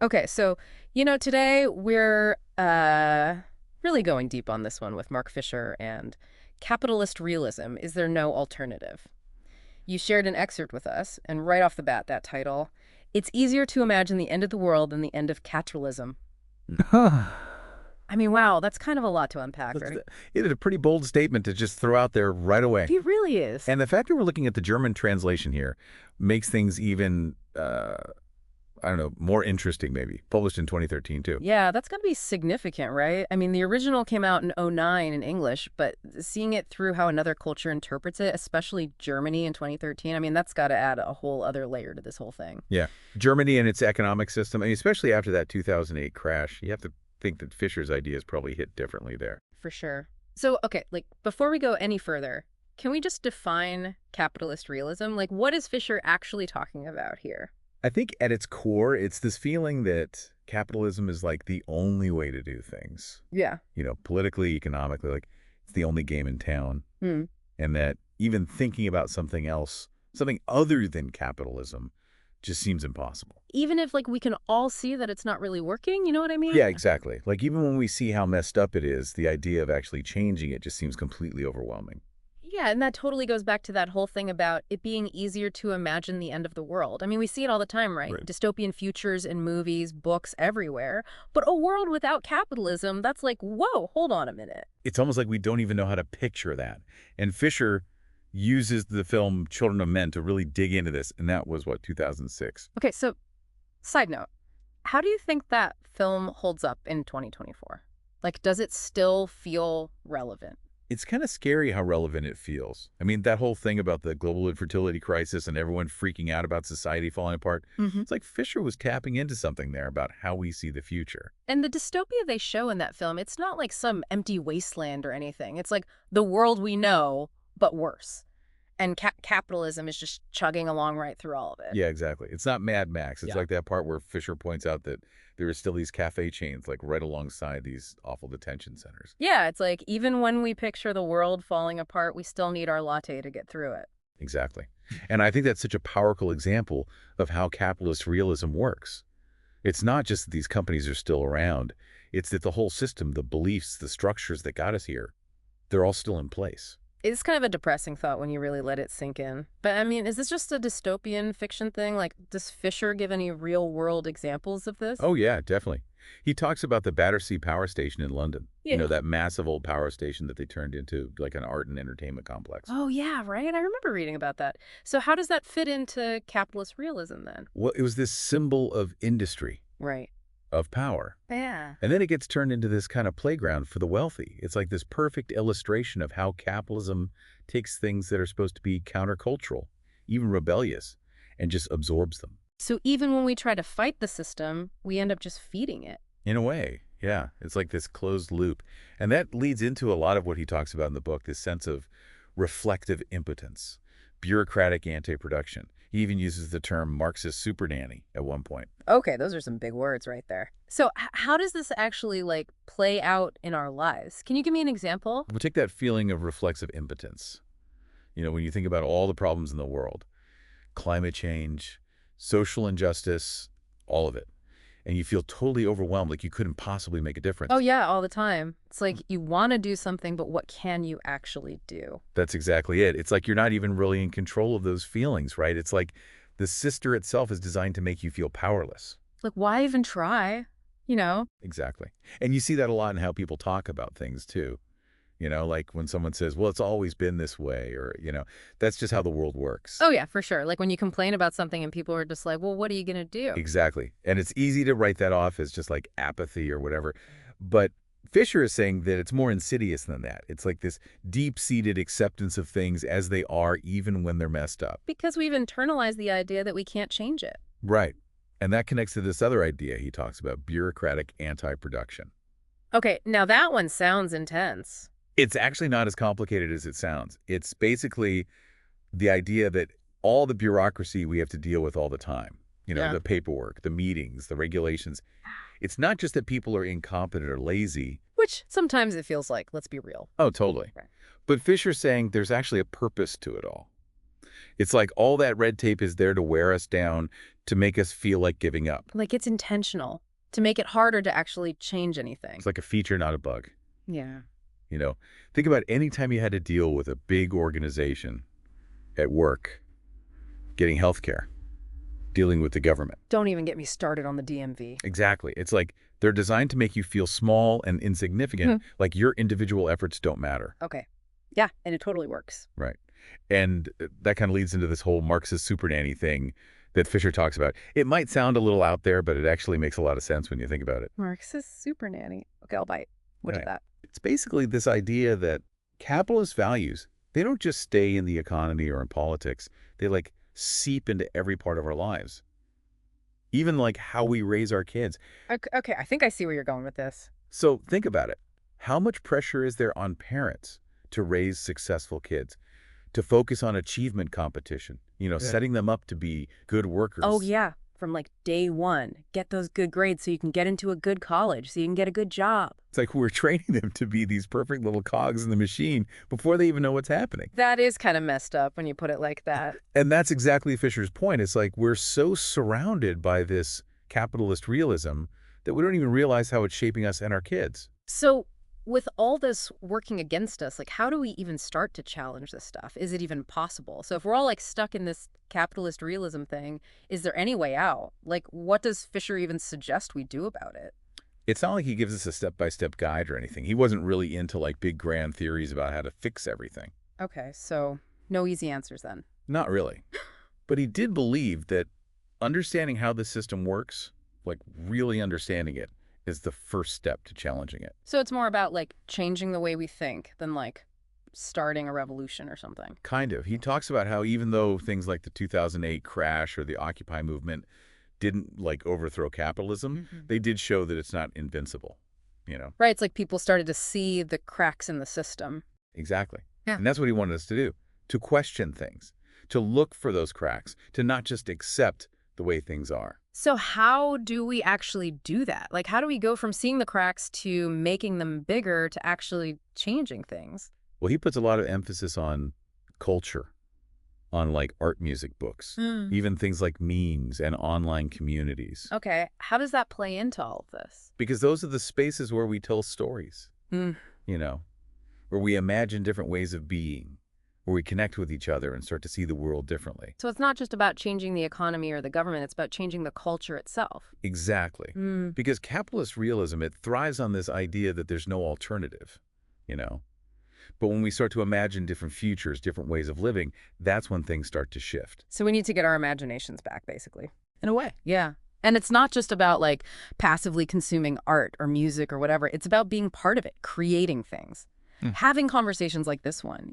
Okay, so, today we're really going deep on this one with Mark Fisher and capitalist realism. Is there no alternative? You shared an excerpt with us, and right off the bat, that title, it's easier to imagine the end of the world than the end of capitalism. I mean, wow, that's kind of a lot to unpack, That's right? It is a pretty bold statement to just throw out there right away. It really is. And the fact that we're looking at the German translation here makes things even, I don't know, more interesting maybe. Published in 2013 too. Yeah, that's got to be significant, right? I mean, the original came out in '09 in English, but seeing it through how another culture interprets it, especially Germany in 2013, I mean, that's got to add a whole other layer to this whole thing. Yeah. Germany and its economic system, and especially after that 2008 crash, you have to think that Fisher's ideas probably hit differently there. For sure. So, okay, like before we go any further, can we just define capitalist realism? Like, what is Fisher actually talking about here? I think at its core, it's this feeling that capitalism is like the only way to do things. Yeah. Politically, economically, like it's the only game in town. Hmm. And that even thinking about something else, something other than capitalism, just seems impossible. Even if like we can all see that it's not really working, you know what I mean? Yeah, exactly. Like even when we see how messed up it is, the idea of actually changing it just seems completely overwhelming. Yeah, and that totally goes back to that whole thing about it being easier to imagine the end of the world. I mean, we see it all the time, right? Right. Dystopian futures in movies, books, everywhere. But a world without capitalism, that's like, whoa, hold on a minute. It's almost like we don't even know how to picture that. And Fisher uses the film Children of Men to really dig into this, and that was, what, 2006? Okay, so side note, how do you think that film holds up in 2024? Like, does it still feel relevant? It's kind of scary how relevant it feels. I mean, that whole thing about the global infertility crisis and everyone freaking out about society falling apart, Hmm. it's like Fisher was tapping into something there about how we see the future. And the dystopia they show in that film, it's not like some empty wasteland or anything. It's like the world we know, but worse. And capitalism is just chugging along right through all of it. Yeah, exactly. It's not Mad Max. It's Yeah. like that part where Fisher points out that there are still these cafe chains like right alongside these awful detention centers. Yeah, it's like even when we picture the world falling apart, we still need our latte to get through it. Exactly. And I think that's such a powerful example of how capitalist realism works. It's not just that these companies are still around. It's that the whole system, the beliefs, the structures that got us here, they're all still in place. It's kind of a depressing thought when you really let it sink in. But I mean, is this just a dystopian fiction thing? Like, does Fisher give any real world examples of this? Oh, yeah, definitely. He talks about the Battersea Power Station in London. Yeah. That massive old power station that they turned into like an art and entertainment complex. Oh, yeah, right. I remember reading about that. So, how does that fit into capitalist realism then? Well, it was this symbol of industry, Right. of power. Yeah. And then it gets turned into this kind of playground for the wealthy. It's like this perfect illustration of how capitalism takes things that are supposed to be countercultural, even rebellious, and just absorbs them. So, even when we try to fight the system, we end up just feeding it. In a way, yeah. It's like this closed loop. And that leads into a lot of what he talks about in the book, this sense of reflective impotence, bureaucratic anti-production. He even uses the term Marxist super nanny at one point. Okay, those are some big words right there. So, how does this actually like play out in our lives? Can you give me an example? We'll take that feeling of reflexive impotence. When you think about all the problems in the world, climate change, social injustice, all of it. And you feel totally overwhelmed, like you couldn't possibly make a difference. Oh, yeah, all the time. It's like you want to do something, but what can you actually do? That's exactly it. It's like you're not even really in control of those feelings, right? It's like the sister itself is designed to make you feel powerless. Like, why even try? You know? Exactly. And you see that a lot in how people talk about things, too. Like when someone says, well, it's always been this way, or, that's just how the world works. Oh, yeah, for sure. Like when you complain about something and people are just like, well, what are you going to do? Exactly. And it's easy to write that off as just like apathy or whatever. But Fisher is saying that it's more insidious than that. It's like this deep-seated acceptance of things as they are, even when they're messed up. Because we've internalized the idea that we can't change it. Right. And that connects to this other idea he talks about, bureaucratic anti-production. Okay, now that one sounds intense. It's actually not as complicated as it sounds. It's basically the idea that all the bureaucracy we have to deal with all the time, Yeah. the paperwork, the meetings, the regulations, it's not just that people are incompetent or lazy. Which sometimes it feels like, let's be real. Oh, totally. Right. But Fisher's saying there's actually a purpose to it all. It's like all that red tape is there to wear us down, to make us feel like giving up. Like it's intentional to make it harder to actually change It's anything. like a feature, not a bug. Yeah. You know, think about any time you had to deal with a big organization at work, getting healthcare, dealing with the government. Don't even get me started on the DMV. Exactly. It's like they're designed to make you feel small and insignificant, like your individual efforts don't matter. Okay. Yeah, and it totally works. Right. And that kind of leads into this whole Marxist super nanny thing that Fisher talks about. It might sound a little out there, but it actually makes a lot of sense when you think about it. Marxist super nanny. Okay, I'll bite. What is Right. that? It's basically this idea that capitalist values, they don't just stay in the economy or in politics. They like seep into every part of our lives. Even like how we raise our kids. Okay, I think I see where you're going with this. So think about it. How much pressure is there on parents to raise successful kids, to focus on achievement competition, Yeah. setting them up to be good Oh, workers? yeah. From like day one, get those good grades so you can get into a good college, so you can get a good job. It's like we're training them to be these perfect little cogs in the machine before they even know what's happening. That is kind of messed up when you put it like that. And that's exactly Fisher's point. It's like we're so surrounded by this capitalist realism that we don't even realize how it's shaping us and our kids. So, with all this working against us, like how do we even start to challenge this stuff? Is it even possible? So if we're all like stuck in this capitalist realism thing, is there any way out? Like what does Fisher even suggest we do about it? It's not like he gives us a step-by-step guide or anything. He wasn't really into like big grand theories about how to fix everything. Okay, so no easy answers then. Not really. But he did believe that understanding how the system works, like really understanding it, is the first step to challenging it. So it's more about like changing the way we think than like starting a revolution or something. Kind of. He talks about how even though things like the 2008 crash or the Occupy movement didn't like overthrow capitalism, they did show that it's not invincible. Right, it's like people started to see the cracks in the system. Exactly. Yeah. And that's what he wanted us to do, to question things, to look for those cracks, to not just accept the way things are. So how do we actually do that? Like, how do we go from seeing the cracks to making them bigger to actually changing things? Well, he puts a lot of emphasis on culture, on like art music books, even things like memes and online communities. Okay, how does that play into all of this? Because those are the spaces where we tell stories, Mm. you know, where we imagine different ways of being, where we connect with each other and start to see the world differently. So it's not just about changing the economy or the government, it's about changing the culture itself. Exactly. Mm. Because capitalist realism, it thrives on this idea that there's no alternative, you know. But when we start to imagine different futures, different ways of living, that's when things start to shift. So we need to get our imaginations back, basically. In a way. Yeah. And it's not just about like passively consuming art or music or whatever. It's about being part of it, creating things. Having conversations like this one,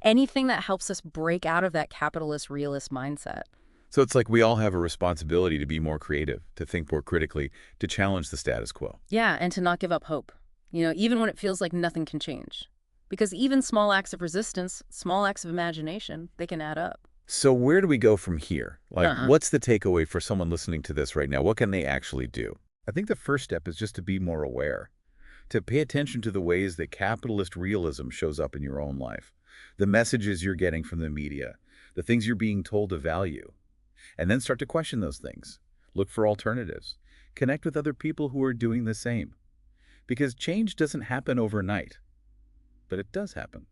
anything that helps us break out of that capitalist realist mindset. So it's like we all have a responsibility to be more creative, to think more critically, to challenge the status quo. Yeah, and to not give up hope, even when it feels like nothing can change. Because even small acts of resistance, small acts of imagination, they can add up. So where do we go from here? Like, Uh-huh. what's the takeaway for someone listening to this right now? What can they actually do? I think the first step is just to be more aware, to pay attention to the ways that capitalist realism shows up in your own life, the messages you're getting from the media, the things you're being told to value, and then start to question those things. Look for alternatives. Connect with other people who are doing the same. Because change doesn't happen overnight, but it does happen.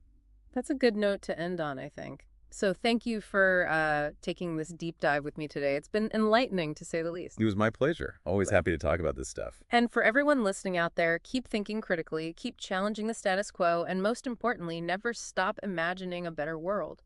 That's a good note to end on, I think. So thank you for taking this deep dive with me today. It's been enlightening, to say the least. It was my pleasure. Always happy to talk about this stuff. And for everyone listening out there, keep thinking critically, keep challenging the status quo, and most importantly, never stop imagining a better world.